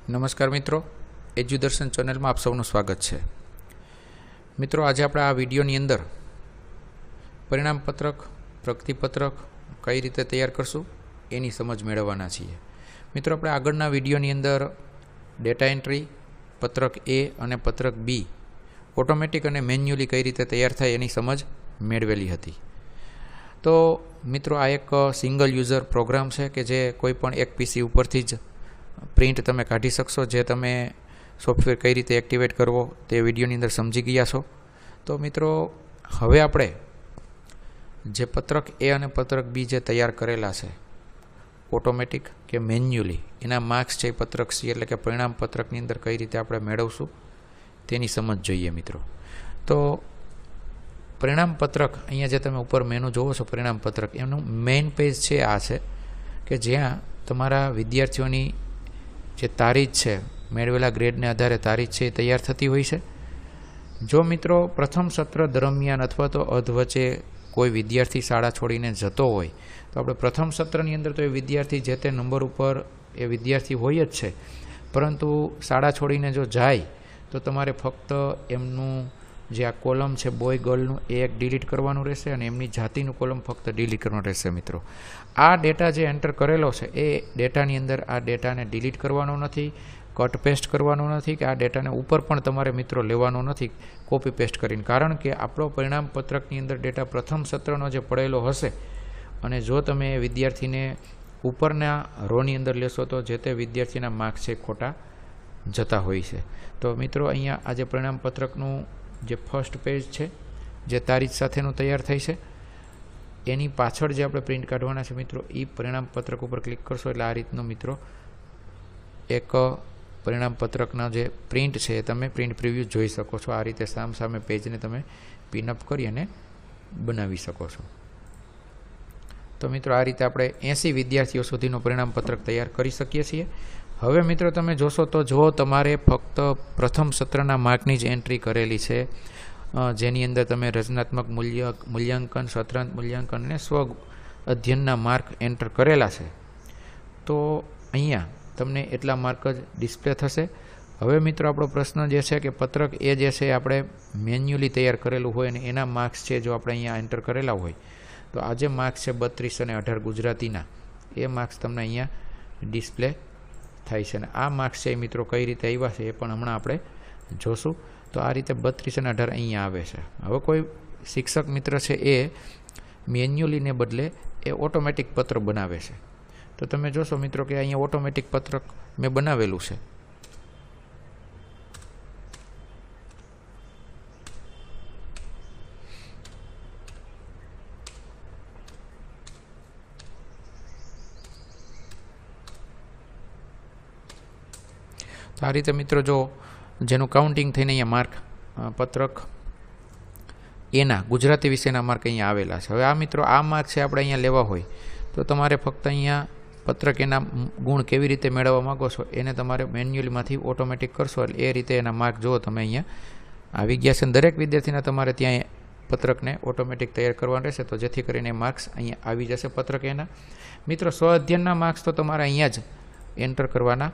નમસ્કાર મિત્રો, એજ્યુદર્શન ચેનલમાં આપ સૌનું સ્વાગત છે। મિત્રો, આજે આપણે આ વિડીયોની અંદર પરિણામપત્રક, પ્રગતિપત્રક કઈ રીતે તૈયાર કરશું એની સમજ મેળવવાના છીએ। મિત્રો, આપણે આગળના વિડીયોની અંદર ડેટા એન્ટ્રી, પત્રક એ અને પત્રક બી ઓટોમેટિક અને મેન્યુઅલી કઈ રીતે તૈયાર થાય એની સમજ મેળવેલી હતી। તો મિત્રો, આ એક સિંગલ યુઝર પ્રોગ્રામ છે કે જે કોઈ પણ એક પીસી ઉપરથી જ પ્રિન્ટ તમે કાઢી શકશો। જે તમે સોફ્ટવેર કઈ રીતે એક્ટિવેટ કરવો તે વિડીયોની અંદર સમજી ગયા છો। તો મિત્રો, હવે આપણે જે પત્રક એ અને પત્રક બી જે તૈયાર કરેલા છે ઓટોમેટિક કે મેન્યુઅલી, એના માર્ક્સ છે પત્રક સી એટલે કે પરિણામ પત્રકની અંદર કઈ રીતે આપણે મેળવશું તેની સમજ જોઈએ। મિત્રો, તો પરિણામ પત્રક અહીંયા જે તમે ઉપર મેનુ જોવો છો પરિણામ પત્રક, એનું મેઇન પેજ છે આ છે કે જ્યાં તમારા વિદ્યાર્થીઓની જે તારીખ છે, મેળવેલા ગ્રેડને આધારે તારીખ છે એ તૈયાર થતી હોય છે। જો મિત્રો પ્રથમ સત્ર દરમિયાન અથવા તો અધવચ્ચે કોઈ વિદ્યાર્થી શાળા છોડીને જતો હોય તો આપણે પ્રથમ સત્રની અંદર તો એ વિદ્યાર્થી જે તે નંબર ઉપર એ વિદ્યાર્થી હોય જ છે, પરંતુ શાળા છોડીને જો જાય તો તમારે ફક્ત એમનું જે આ કોલમ છે બોય ગર્લનું એ એક ડિલીટ કરવાનું રહેશે અને એમની જાતિનું કોલમ ફક્ત ડિલીટ કરવાનું રહેશે। મિત્રો, આ ડેટા જે એન્ટર કરેલો છે એ ડેટાની અંદર આ ડેટાને ડિલીટ કરવાનો નથી, કટ પેસ્ટ કરવાનો નથી કે આ ડેટાને ઉપર પણ તમારે મિત્રો લેવાનો નથી કોપી પેસ્ટ કરીને, કારણ કે આપણો પરિણામ પત્રકની અંદર ડેટા પ્રથમ સત્રનો જે પડેલો હશે અને જો તમે વિદ્યાર્થીને ઉપરના રોની અંદર લેશો તો જે તે વિદ્યાર્થીના માર્ક્સ છે ખોટા જતા હોય છે। તો મિત્રો, અહીંયા આજે પરિણામ પત્રકનું જે ફર્સ્ટ પેજ છે જે તારીખ સાથેનું તૈયાર થાય છે એની પાછળ જે આપણે પ્રિન્ટ કાઢવાના છે મિત્રો, એ પરિણામ પત્રક ઉપર ક્લિક કરશો એટલે આ રીતનો મિત્રો એક પરિણામ પત્રકના જે પ્રિન્ટ છે એ તમે પ્રિન્ટ પ્રિવ્યૂ જોઈ શકો છો। આ રીતે સામે પેજને તમે પિનઅપ કરી અને બનાવી શકો છો। તો મિત્રો, આ રીતે આપણે 80 વિદ્યાર્થીઓ સુધીનું પરિણામ પત્રક તૈયાર કરી શકીએ છીએ। હવે મિત્રો તમે જોશો તો જો તમારે ફક્ત પ્રથમ સત્રના માર્કની જ એન્ટ્રી કરેલી છે, જેની અંદર તમે રચનાત્મક મૂલ્યાંકન, સત્રાંત મૂલ્યાંકન અને સ્વ અધ્યયનના માર્ક એન્ટર કરેલા છે, તો અહીંયા તમને એટલા માર્ક જ ડિસ્પ્લે થશે। હવે મિત્રો, આપણો પ્રશ્ન જે છે કે પત્રક એ જે છે આપણે મેન્યુઅલી તૈયાર કરેલું હોય અને એના માર્ક્સ છે જો આપણે અહીંયા એન્ટર કરેલા હોય તો આ જે માર્ક્સ છે 32 અને 18 ગુજરાતીના, એ માર્ક્સ તમને અહીંયા ડિસ્પ્લે થાય છે। અને આ માર્ક્સ છે મિત્રો કઈ રીતે આવ્યા છે એ પણ હમણાં આપણે જોશું। તો આ રીતે 32 અને 18 અહીંયા આવે છે। હવે કોઈ શિક્ષક મિત્ર છે એ મેન્યુઅલીને બદલે એ ઓટોમેટિક પત્ર બનાવે છે, તો તમે જોશો મિત્રો કે અહીંયા ઓટોમેટિક પત્રક મેં બનાવેલું છે। તો આ રીતે મિત્રો જો જેનું કાઉન્ટિંગ થઈને અહીંયા માર્ક પત્રક એના ગુજરાતી વિષયના માર્ક અહીંયા આવેલા છે। હવે આ મિત્રો આ માર્ક છે આપણે અહીંયા લેવા હોય તો તમારે ફક્ત અહીંયા પત્રક એના ગુણ કેવી રીતે મેળવવા માગો છો એને તમારે મેન્યુઅલમાંથી ઓટોમેટિક કરશો એટલે એ રીતે એના માર્ક જુઓ તમે અહીંયા આવી ગયા છે। દરેક વિદ્યાર્થીના તમારે ત્યાં પત્રકને ઓટોમેટિક તૈયાર કરવાનું રહેશે, તો જેથી કરીને માર્ક્સ અહીંયા આવી જશે પત્રક એના। મિત્રો, સ્વ અધ્યયનના માર્ક્સ તો તમારે અહીંયા જ એન્ટર કરવાના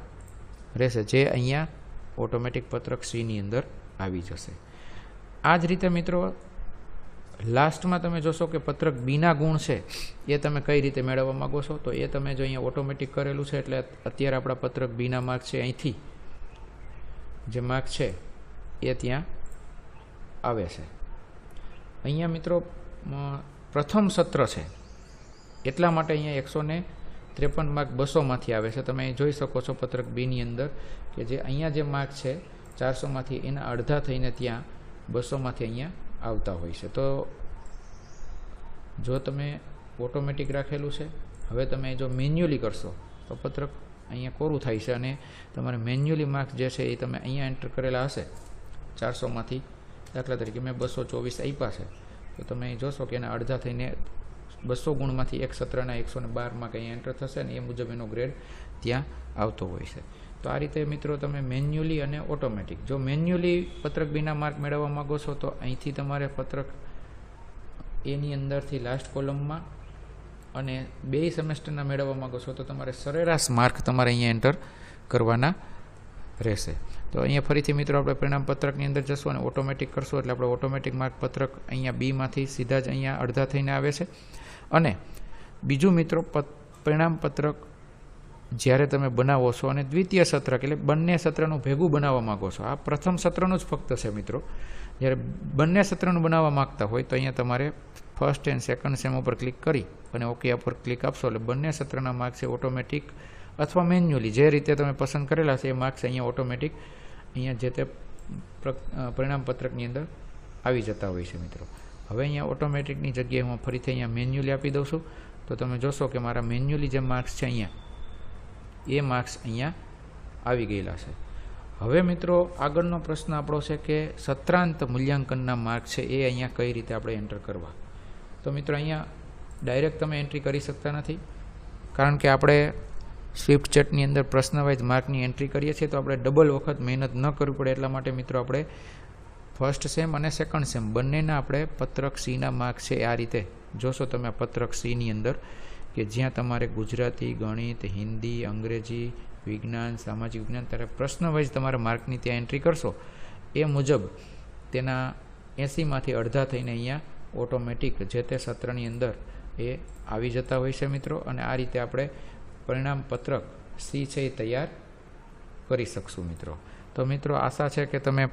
રહેશે, જે અહીંયા ઓટોમેટિક પત્રક સીની અંદર આવી જશે। આ જ રીતે મિત્રો લાસ્ટમાં તમે જોશો કે પત્રક બીના ગુણ છે એ તમે કઈ રીતે મેળવવા માગો છો, તો એ તમે જો અહીંયા ઓટોમેટિક કરેલું છે એટલે અત્યારે આપણા પત્રક બીના માર્ક છે અહીંથી જે માર્ક છે એ ત્યાં આવે છે। અહીંયા મિત્રો પ્રથમ સત્ર છે એટલા માટે અહીંયા 153 માર્ક 200માંથી આવે છે। તમે જોઈ શકો છો પત્રક બીની અંદર કે જે અહીંયા જે માર્ક છે 400માંથી એના અડધા થઈને ત્યાં 200માંથી અહીંયા આવતા હોય છે। તો જો તમે ઓટોમેટિક રાખેલું છે, હવે તમે જો મેન્યુઅલી કરશો તો પત્રક અહીંયા કોરું થાય છે અને તમારે મેન્યુઅલી માર્ક્સ જે છે એ તમે અહીંયા એન્ટર કરેલા હશે 400માંથી, દાખલા તરીકે મેં 224 આપ્યા છે, તો તમે જોશો કે એના અડધા થઈને 200 ગુણમાંથી એક સત્રના 112 માર્ક અહીંયા એન્ટર થશે અને એ મુજબ એનો ગ્રેડ ત્યાં આવતો હોય છે। તો આ રીતે મિત્રો તમે મેન્યુઅલી અને ઓટોમેટિક, જો મેન્યુઅલી પત્રક બીના માર્ક મેળવવા માગો છો તો અહીંથી તમારે પત્રક એની અંદરથી લાસ્ટ કોલમમાં અને 2 સેમેસ્ટરના મેળવવા માગો છો તો તમારે સરેરાશ માર્ક તમારે અહીંયા એન્ટર કરવાના રહેશે. તો અહીંયા ફરીથી મિત્રો આપણે પરિણામ પત્રકની અંદર જશું અને ઓટોમેટિક કરશું એટલે આપણે ઓટોમેટિક માર્ક પત્રક અહીંયા બીમાંથી સીધા જ અહીંયા અડધા થઈને આવે છે. અને બીજું મિત્રો પરિણામ પત્રક જ્યારે તમે બનાવો છો અને દ્વિતીય સત્રક એટલે બંને સત્રનું ભેગું બનાવવા માગો છો, આ પ્રથમ સત્રનું જ ફક્ત છે મિત્રો. જ્યારે બંને સત્રનું બનાવવા માગતા હોય તો અહીંયા તમારે ફર્સ્ટ એન્ડ સેકન્ડ સેમ ઉપર ક્લિક કરી અને ઓકે ઉપર ક્લિક આપશો એટલે બંને સત્રના માર્ક્સ છે ઓટોમેટિક અથવા મેન્યુઅલી જે રીતે તમે પસંદ કરેલા છે એ માર્ક્સ અહીંયા ઓટોમેટિક અહીંયા જે તે પરિણામ પત્રકની અંદર આવી જતા હોય છે મિત્રો. હવે અહીંયા ઓટોમેટિકની જગ્યાએ હું ફરીથી અહીંયા મેન્યુઅલી આપી દઉં છું તો તમે જોશો કે મારા મેન્યુઅલી જે માર્ક્સ છે અહીંયા એ માર્ક્સ અહીંયા આવી ગયેલા છે. હવે મિત્રો આગળનો પ્રશ્ન આપણો છે કે સત્રાંત મૂલ્યાંકનના માર્ક છે એ અહીંયા કઈ રીતે આપણે એન્ટર કરવા. તો મિત્રો અહીંયા ડાયરેક્ટ તમે એન્ટ્રી કરી શકતા નથી, કારણ કે આપણે સ્વિફ્ટ ચેટની અંદર પ્રશ્ન વાઇઝ માર્કની એન્ટ્રી કરીએ છીએ તો આપણે ડબલ વખત મહેનત ન કરવી પડે એટલા માટે મિત્રો આપણે ફર્સ્ટ સેમ અને સેકન્ડ સેમ બંનેના આપણે પત્રક સીના માર્ક છે આ રીતે જોશો તમે પત્રક સીની અંદર કે જ્યાં તમારે ગુજરાતી, ગણિત, હિન્દી, અંગ્રેજી, વિજ્ઞાન, સામાજિક વિજ્ઞાન ત્યારે પ્રશ્ન વાઇઝ તમારા માર્કની ત્યાં એન્ટ્રી કરશો એ મુજબ તેના 80માંથી અડધા થઈને અહીંયા ઓટોમેટિક જે તે સત્રની અંદર એ આવી જતા હોય છે મિત્રો. અને આ રીતે આપણે પરિણામ પત્રક સી છે એ તૈયાર કરી શકશું મિત્રો. તો મિત્રો આશા છે કે તમે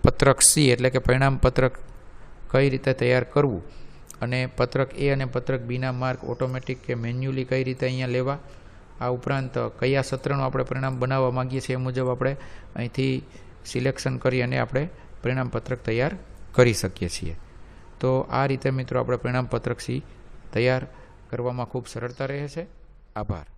પત્રક સી એટલે કે પરિણામ પત્રક કઈ રીતે તૈયાર કરવું અને પત્રક એ અને પત્રક બીના માર્ક ઓટોમેટિક કે મેન્યુઅલી કઈ રીતે અહીંયા લેવા, આ ઉપરાંત કયા સત્રનું આપણે પરિણામ બનાવવા માગીએ છીએ એ મુજબ આપણે અહીંથી સિલેક્શન કરી અને આપણે પરિણામ પત્રક તૈયાર કરી શકીએ છીએ. તો આ રીતે મિત્રો આપણે પરિણામ પત્રક સી તૈયાર કરવામાં ખૂબ સરળતા રહે છે. આભાર.